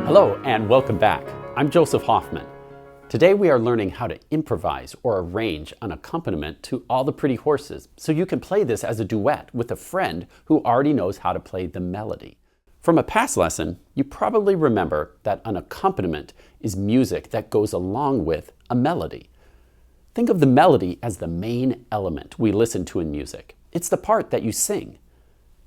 Hello and welcome back. I'm Joseph Hoffman. Today we are learning how to improvise or arrange an accompaniment to All the Pretty Horses, so you can play this as a duet with a friend who already knows how to play the melody. From a past lesson, you probably remember that an accompaniment is music that goes along with a melody. Think of the melody as the main element we listen to in music. It's the part that you sing.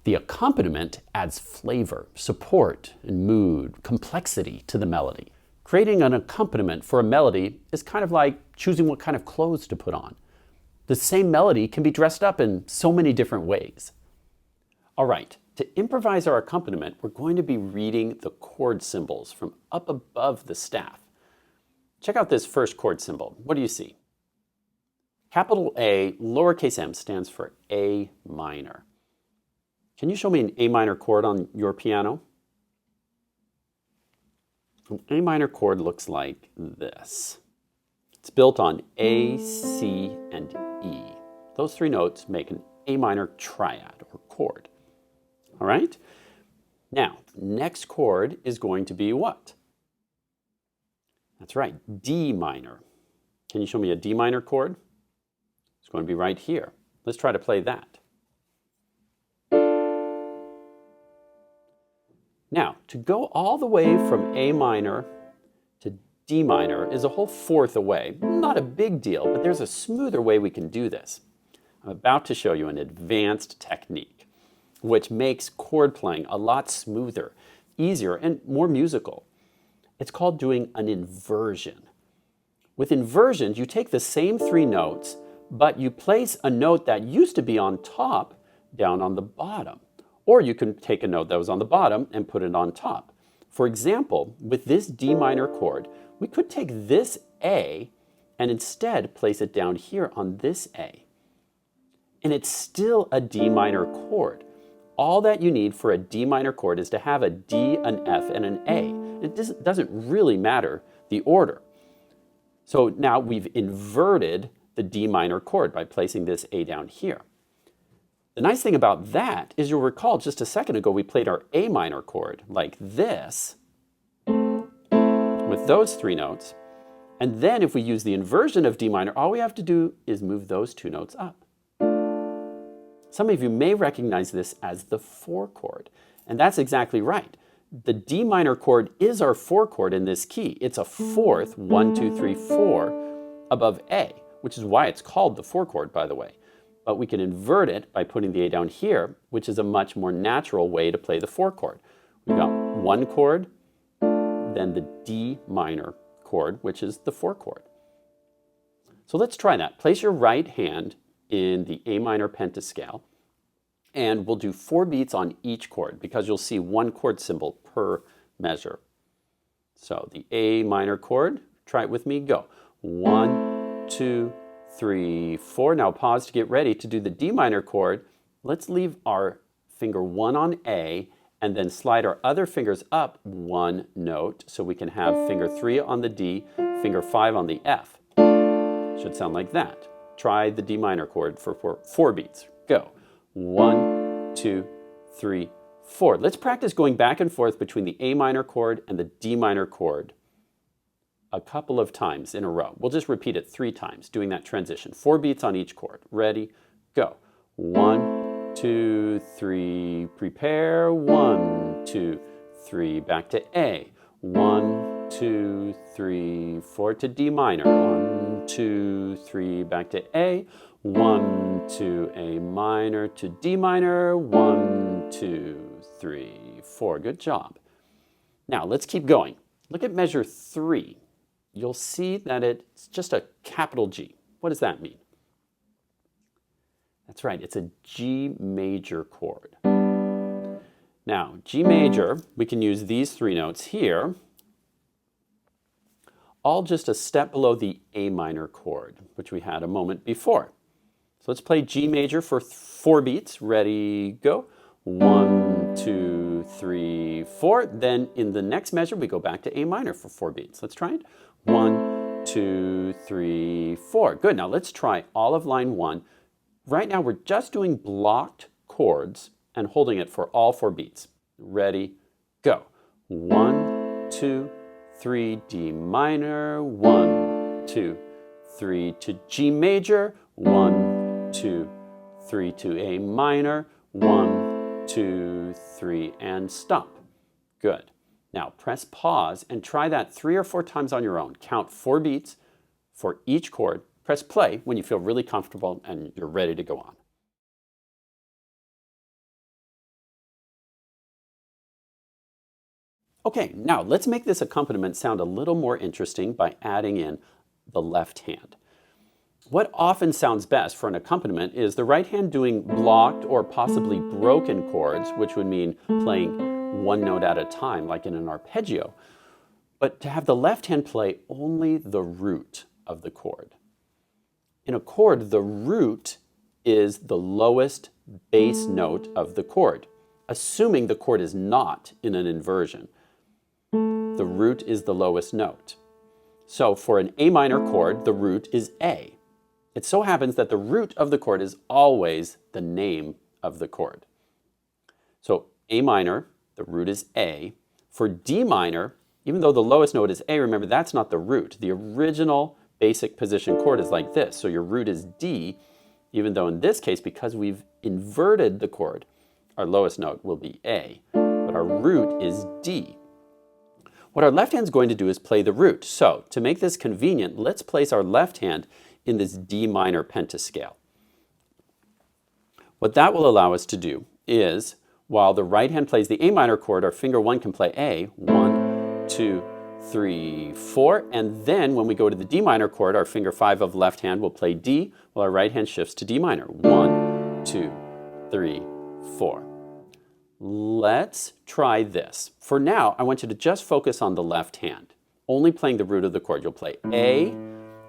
The accompaniment adds flavor, support, and mood, complexity to the melody. Creating an accompaniment for a melody is kind of like choosing what kind of clothes to put on. The same melody can be dressed up in so many different ways. All right, to improvise our accompaniment, we're going to be reading the chord symbols from up above the staff. Check out this first chord symbol. What do you see? Capital A, lowercase m stands for A minor. Can you show me an A minor chord on your piano? An A minor chord looks like this. It's built on A, C, and E. Those three notes make an A minor triad or chord. All right? Now, next chord is going to be what? That's right, D minor. Can you show me a D minor chord? It's going to be right here. Let's try to play that. Now, to go all the way from A minor to D minor is a whole fourth away. Not a big deal, but there's a smoother way we can do this. I'm about to show you an advanced technique, which makes chord playing a lot smoother, easier, and more musical. It's called doing an inversion. With inversions, you take the same three notes, but you place a note that used to be on top down on the bottom. Or you can take a note that was on the bottom and put it on top. For example, with this D minor chord, we could take this A and instead place it down here on this A. And it's still a D minor chord. All that you need for a D minor chord is to have a D, an F, and an A. It doesn't really matter the order. So now we've inverted the D minor chord by placing this A down here. The nice thing about that is you'll recall just a second ago we played our A minor chord like this with those three notes. And then if we use the inversion of D minor, all we have to do is move those two notes up. Some of you may recognize this as the 4 chord, and that's exactly right. The D minor chord is our 4 chord in this key. It's a fourth, 1, 2, 3, 4 above A, which is why it's called the 4 chord, by the way. But we can invert it by putting the A down here, which is a much more natural way to play the 4 chord. We've got 1 chord, then the D minor chord, which is the 4 chord. So let's try that. Place your right hand in the A minor pentascale, and we'll do 4 beats on each chord because you'll see 1 chord symbol per measure. So the A minor chord, try it with me, go. 1, 2, 3, 4. Now pause to get ready to do the D minor chord. Let's leave our finger 1 on A and then slide our other fingers up 1 note so we can have finger 3 on the D, finger 5 on the F. Should sound like that. Try the D minor chord for 4 beats. Go. 1, 2, 3, 4. Let's practice going back and forth between the A minor chord and the D minor chord a couple of times in a row. We'll just repeat it 3 times, doing that transition. 4 beats on each chord. Ready, go. 1, 2, 3, prepare. 1, 2, 3, back to A. 1, 2, 3, 4 to D minor. 1, 2, 3, back to A. 1, 2, A minor to D minor. 1, 2, 3, 4. Good job. Now let's keep going. Look at measure 3. You'll see that it's just a capital G. What does that mean? That's right, it's a G major chord. Now, G major, we can use these 3 notes here, all just a step below the A minor chord, which we had a moment before. So let's play G major for 4 beats. Ready, go. 1, 2, 3, 4. Then in the next measure, we go back to A minor for 4 beats. Let's try it. 1, 2, 3, 4. Good. Now let's try all of line 1. Right now we're just doing blocked chords and holding it for all 4 beats. Ready, go. 1, 2, 3, D minor, 1, 2, 3 to G major, 1, 2, 3 to A minor, 1, 2, 3, and stop. Good. Now press pause and try that 3 or 4 times on your own. Count 4 beats for each chord. Press play when you feel really comfortable and you're ready to go on. Okay, now let's make this accompaniment sound a little more interesting by adding in the left hand. What often sounds best for an accompaniment is the right hand doing blocked or possibly broken chords, which would mean playing one note at a time, like in an arpeggio, but to have the left hand play only the root of the chord. In a chord, the root is the lowest bass note of the chord, assuming the chord is not in an inversion. The root is the lowest note. So for an A minor chord, the root is A. It so happens that the root of the chord is always the name of the chord. So A minor, the root is A. For D minor, even though the lowest note is A, remember that's not the root. The original basic position chord is like this. So your root is D, even though in this case, because we've inverted the chord, our lowest note will be A, but our root is D. What our left hand is going to do is play the root. So to make this convenient, let's place our left hand in this D minor pentascale. What that will allow us to do is, while the right hand plays the A minor chord, our finger 1 can play A, 1, 2, 3, 4, and then when we go to the D minor chord, our finger 5 of left hand will play D, while our right hand shifts to D minor, 1, 2, 3, 4. Let's try this. For now, I want you to just focus on the left hand, only playing the root of the chord. You'll play A,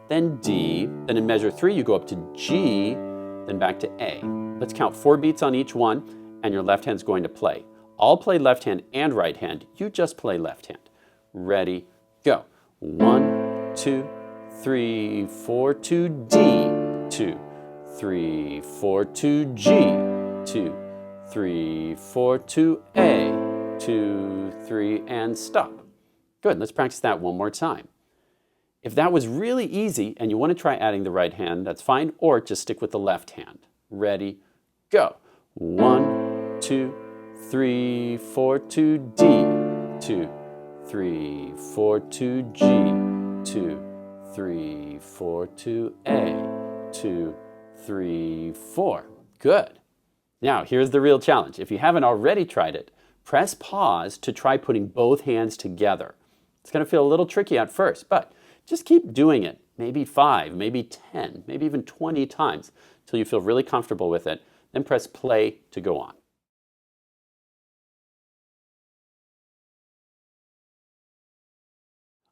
then D, then in measure 3 you go up to G, then back to A. Let's count 4 beats on each one, and your left hand's going to play. I'll play left hand and right hand. You just play left hand. Ready, go. 1, 2, 3, 4 to D, 2, 3, 4 to G, 2, 3, 4 to A, 2, 3, and stop. Good, let's practice that one more time. If that was really easy and you want to try adding the right hand, that's fine, or just stick with the left hand. Ready, go. 1, 2, 3, 4 to D, 2, 3, 4 to G, 2, 3, 4 to A, 2, 3, 4. Good. Now, here's the real challenge. If you haven't already tried it, press pause to try putting both hands together. It's going to feel a little tricky at first, but just keep doing it. Maybe 5, maybe 10, maybe even 20 times until you feel really comfortable with it. Then press play to go on.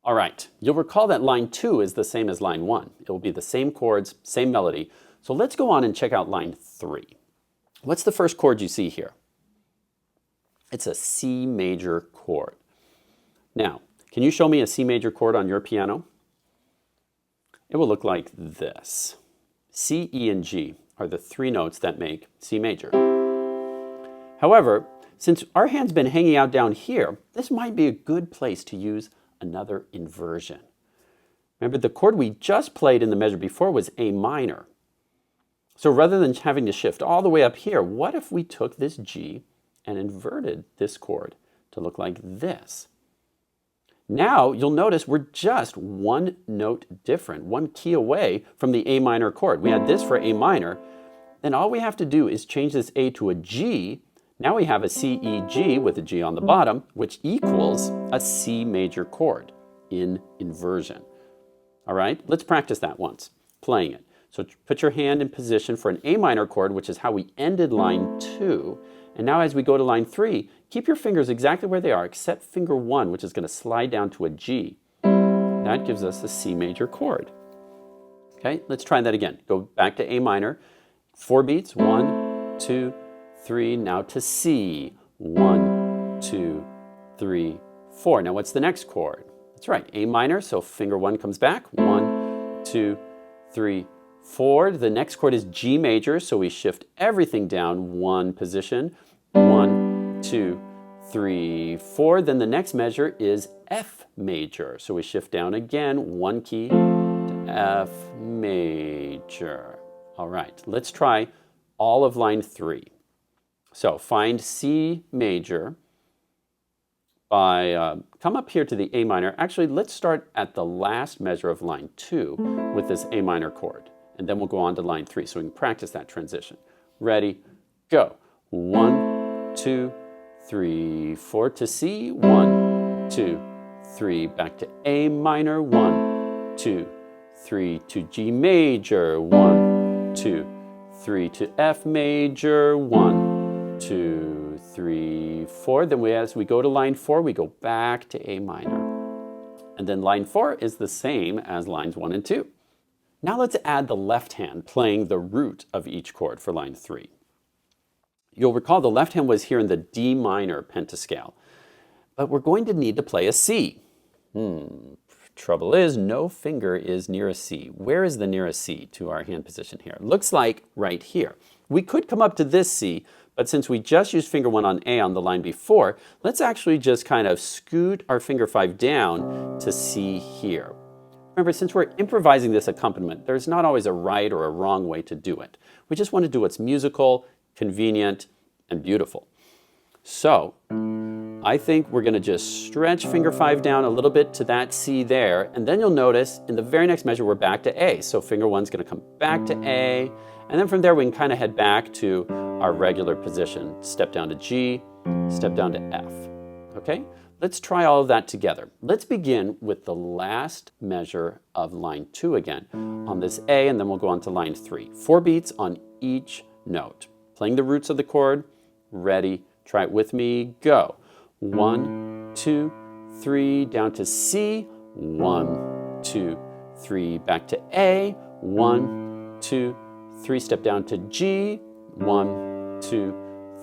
All right, you'll recall that line 2 is the same as line 1. It will be the same chords, same melody. So let's go on and check out line 3. What's the first chord you see here? It's a C major chord. Now, can you show me a C major chord on your piano? It will look like this. C, E, and G are the 3 notes that make C major. However, since our hand's been hanging out down here, this might be a good place to use another inversion. Remember, the chord we just played in the measure before was A minor. So rather than having to shift all the way up here, what if we took this G and inverted this chord to look like this? Now you'll notice we're just 1 note different, 1 key away from the A minor chord. We had this for A minor. Then all we have to do is change this A to a G. Now we have a C, E, G with a G on the bottom, which equals a C major chord in inversion. All right, let's practice that once, playing it. So put your hand in position for an A minor chord, which is how we ended line 2. And now as we go to line 3, keep your fingers exactly where they are, except finger 1, which is going to slide down to a G. That gives us a C major chord. Okay, let's try that again. Go back to A minor. 4 beats, 1, 2, 3. Now to C. 1, 2, 3, 4. Now what's the next chord? That's right, A minor, so finger 1 comes back. 1, 2, 3, 4. The next chord is G major, so we shift everything down 1 position. 1, 2, 3, 4. Then the next measure is F major. So we shift down again, 1 key to F major. All right, let's try all of line 3. So find C major by, come up here to the A minor. Actually, let's start at the last measure of line 2 with this A minor chord. And then we'll go on to line 3 so we can practice that transition. Ready, go. 1, 2, 3, 4 to C. 1, 2, 3. Back to A minor. 1, 2, 3 to G major. 1, 2, 3 to F major. 1, 2, 3, 4. Then as we go to line 4, we go back to A minor. And then line 4 is the same as lines 1 and 2. Now let's add the left hand playing the root of each chord for line 3. You'll recall the left hand was here in the D minor pentascale, but we're going to need to play a C. Trouble is, no finger is near a C. Where is the nearest C to our hand position here? Looks like right here. We could come up to this C, but since we just used finger 1 on A on the line before, let's actually just kind of scoot our finger 5 down to C here. Remember, since we're improvising this accompaniment, there's not always a right or a wrong way to do it. We just want to do what's musical, convenient, and beautiful. So, I think we're going to just stretch finger 5 down a little bit to that C there, and then you'll notice in the very next measure we're back to A. So finger 1's going to come back to A, and then from there we can kind of head back to our regular position. Step down to G, step down to F. Okay? Let's try all of that together. Let's begin with the last measure of line 2 again on this A, and then we'll go on to line 3. 4 beats on each note. Playing the roots of the chord. Ready? Try it with me. Go. 1, 2, 3, down to C. 1, 2, 3, back to A. 1, 2, 3, step down to G. 1, 2,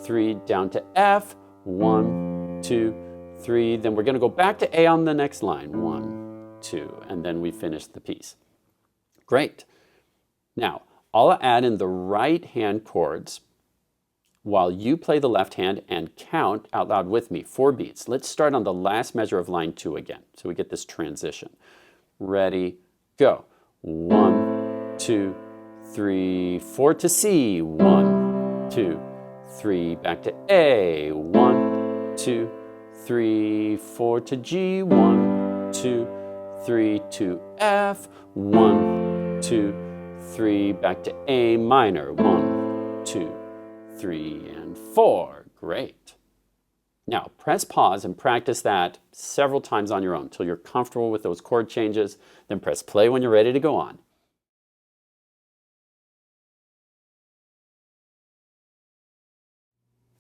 3, down to F. 1, 2, 3, then we're going to go back to A on the next line. 1, 2, and then we finish the piece. Great. Now, I'll add in the right hand chords while you play the left hand and count out loud with me. 4 beats. Let's start on the last measure of line 2 again, so we get this transition. Ready, go. 1, 2, 3, 4 to C. 1, 2, 3, back to A. 1, 2, 3, 4 to G. 1, 2, 3 to F. 1, 2, 3, back to A minor. 1, 2, 3, and 4. Great. Now press pause and practice that several times on your own until you're comfortable with those chord changes. Then press play when you're ready to go on.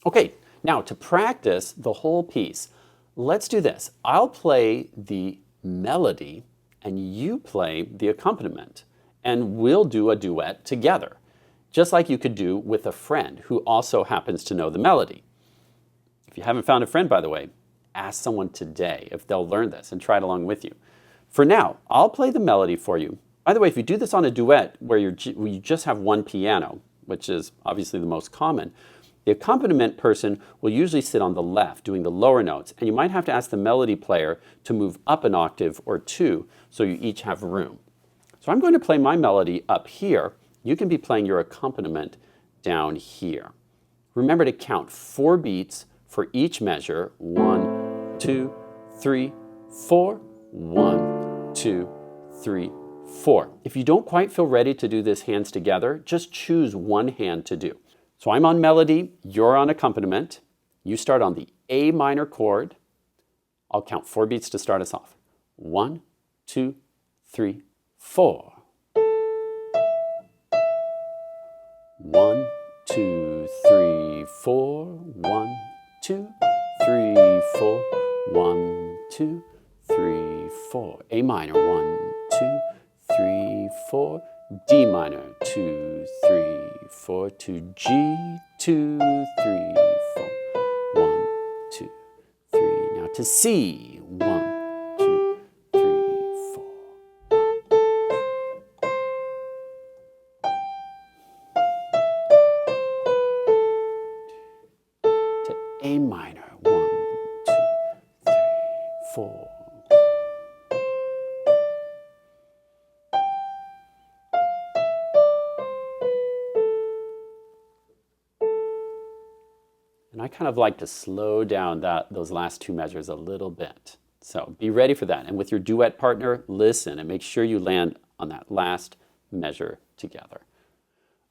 Okay, now to practice the whole piece, let's do this. I'll play the melody and you play the accompaniment, and we'll do a duet together, just like you could do with a friend who also happens to know the melody. If you haven't found a friend, by the way, ask someone today if they'll learn this and try it along with you. For now, I'll play the melody for you. By the way, if you do this on a duet where you just have one piano, which is obviously the most common, the accompaniment person will usually sit on the left doing the lower notes, and you might have to ask the melody player to move up an octave or 2 so you each have room. So I'm going to play my melody up here. You can be playing your accompaniment down here. Remember to count 4 beats for each measure. 1, 2, 3, 4. 1, 2, 3, 4. If you don't quite feel ready to do this hands together, just choose one hand to do. So I'm on melody, you're on accompaniment. You start on the A minor chord. I'll count 4 beats to start us off. 1, 2, 3, 4. 1, 2, 3, 4. 1, 2, 3, 4. 1, 2, 3, 4. A minor. 1, 2, 3, 4. D minor. 2, 3, 4 to G. 2, 3, 4. 1, 2, 3. Now to C. 1, 2, 3, 4. To A minor. 1, 4. And I kind of like to slow down those last two measures a little bit. So be ready for that. And with your duet partner, listen and make sure you land on that last measure together.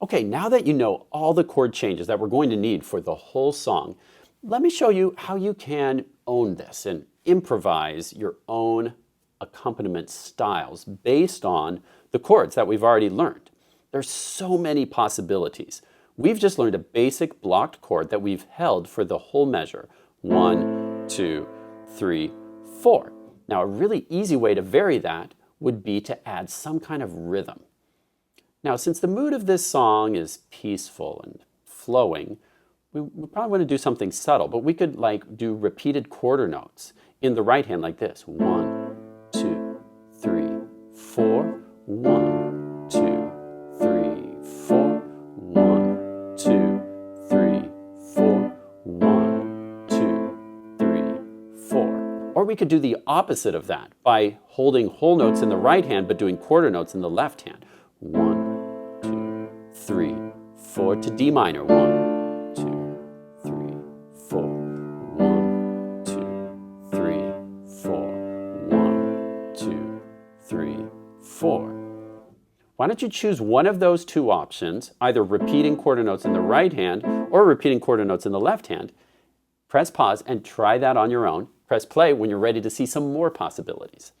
Okay, now that you know all the chord changes that we're going to need for the whole song, let me show you how you can own this and improvise your own accompaniment styles based on the chords that we've already learned. There's so many possibilities. We've just learned a basic blocked chord that we've held for the whole measure. 1, 2, 3, 4. Now, a really easy way to vary that would be to add some kind of rhythm. Now, since the mood of this song is peaceful and flowing, we probably want to do something subtle, but we could do repeated quarter notes in the right hand like this. 1, 2, 3, 4. 1, 2, 3, 4. 1, 2, 3, 4. 1, 2, 3, 4. Or we could do the opposite of that by holding whole notes in the right hand but doing quarter notes in the left hand. 1, 2, 3, 4 to D minor. 1, 2, 3, 4. 1, 2, 3, 4. 1, 2, 3, 4. Why don't you choose one of those two options, either repeating quarter notes in the right hand or repeating quarter notes in the left hand. Press pause and try that on your own. Press play when you're ready to see some more possibilities.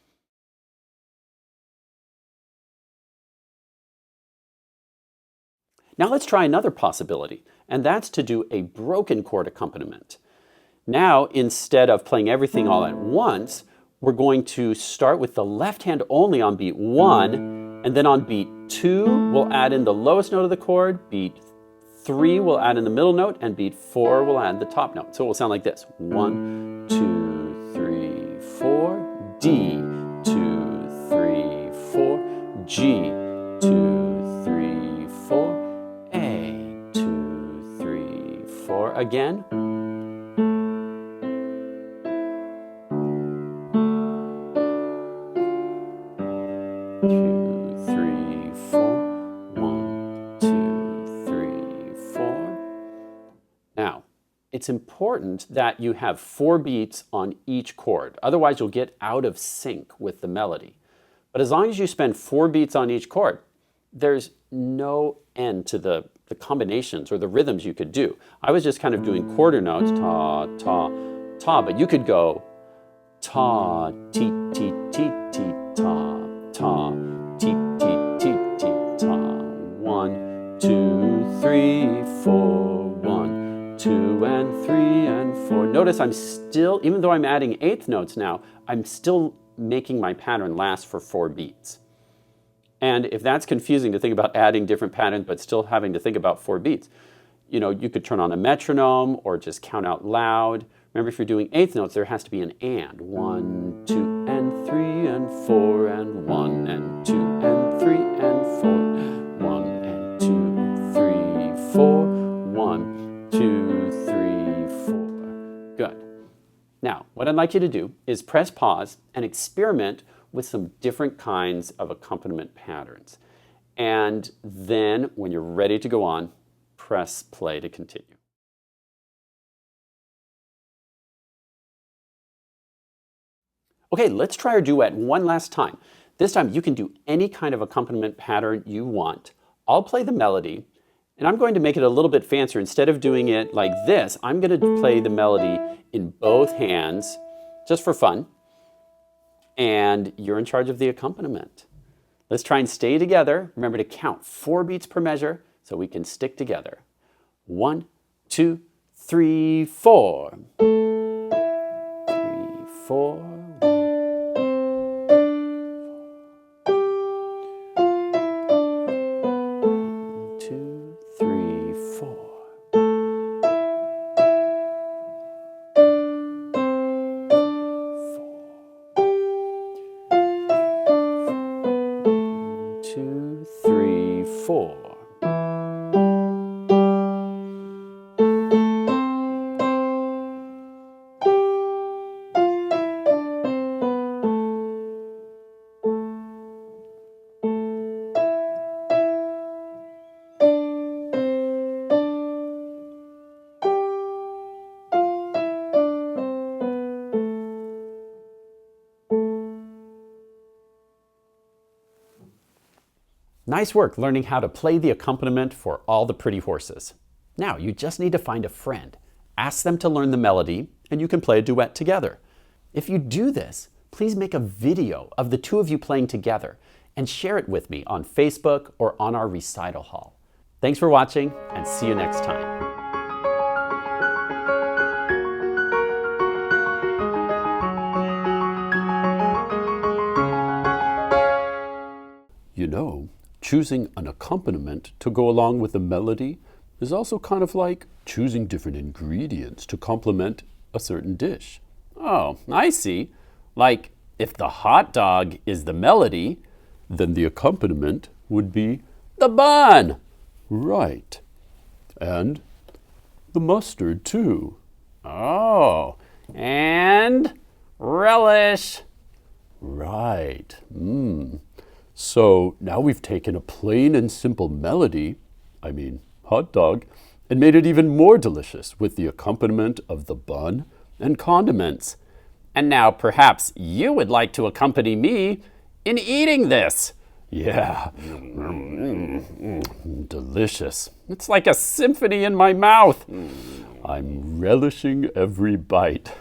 Now let's try another possibility, and that's to do a broken chord accompaniment. Now, instead of playing everything all at once, we're going to start with the left hand only on beat 1, and then on beat 2, we'll add in the lowest note of the chord, beat 3, we'll add in the middle note, and beat 4, we'll add the top note. So it will sound like this. 1, 2, 3, 4, D, 2, 3, 4, G, 2, 3, 4, A, 2, 3, 4. Again. 2, 3, 4. 1, 2, 3, 4. Now, it's important that you have 4 beats on each chord. Otherwise, you'll get out of sync with the melody. But as long as you spend 4 beats on each chord, there's no end to the combinations or the rhythms you could do. I was just kind of doing quarter notes, ta, ta, ta, but you could go ta, ti, ti, ti, ti, ta, ta, ti, ti, ti, ti, ta. 1, 2, 3, 4. 1, 2, and 3, and 4. Notice I'm still, even though I'm adding eighth notes now, I'm still making my pattern last for 4 beats. And if that's confusing to think about adding different patterns but still having to think about 4 beats, you could turn on a metronome or just count out loud. Remember, if you're doing eighth notes, there has to be an and. 1, 2, and 3, and 4, and 1, and 2, and 3, and 4. 1, and 2, 3, 4. 1, 2, 3, 4. Good. Now, what I'd like you to do is press pause and experiment with some different kinds of accompaniment patterns. And then, when you're ready to go on, press play to continue. Okay, let's try our duet one last time. This time, you can do any kind of accompaniment pattern you want. I'll play the melody, and I'm going to make it a little bit fancier. Instead of doing it like this, I'm going to play the melody in both hands, just for fun. And you're in charge of the accompaniment. Let's try and stay together. Remember to count 4 beats per measure so we can stick together. 1, 2, 3, 4. 3, 4. 2, 3, 4. 2, 3, 4. Nice work learning how to play the accompaniment for All the Pretty Horses. Now you just need to find a friend. Ask them to learn the melody and you can play a duet together. If you do this, please make a video of the two of you playing together and share it with me on Facebook or on our recital hall. Thanks for watching and see you next time. You know, choosing an accompaniment to go along with a melody is also kind of like choosing different ingredients to complement a certain dish. Oh, I see. Like, if the hot dog is the melody, then the accompaniment would be the bun. Right. And the mustard, too. Oh, and relish. Right. So now we've taken a plain and simple melody, hot dog, and made it even more delicious with the accompaniment of the bun and condiments. And now perhaps you would like to accompany me in eating this. Yeah, delicious. It's like a symphony in my mouth. I'm relishing every bite.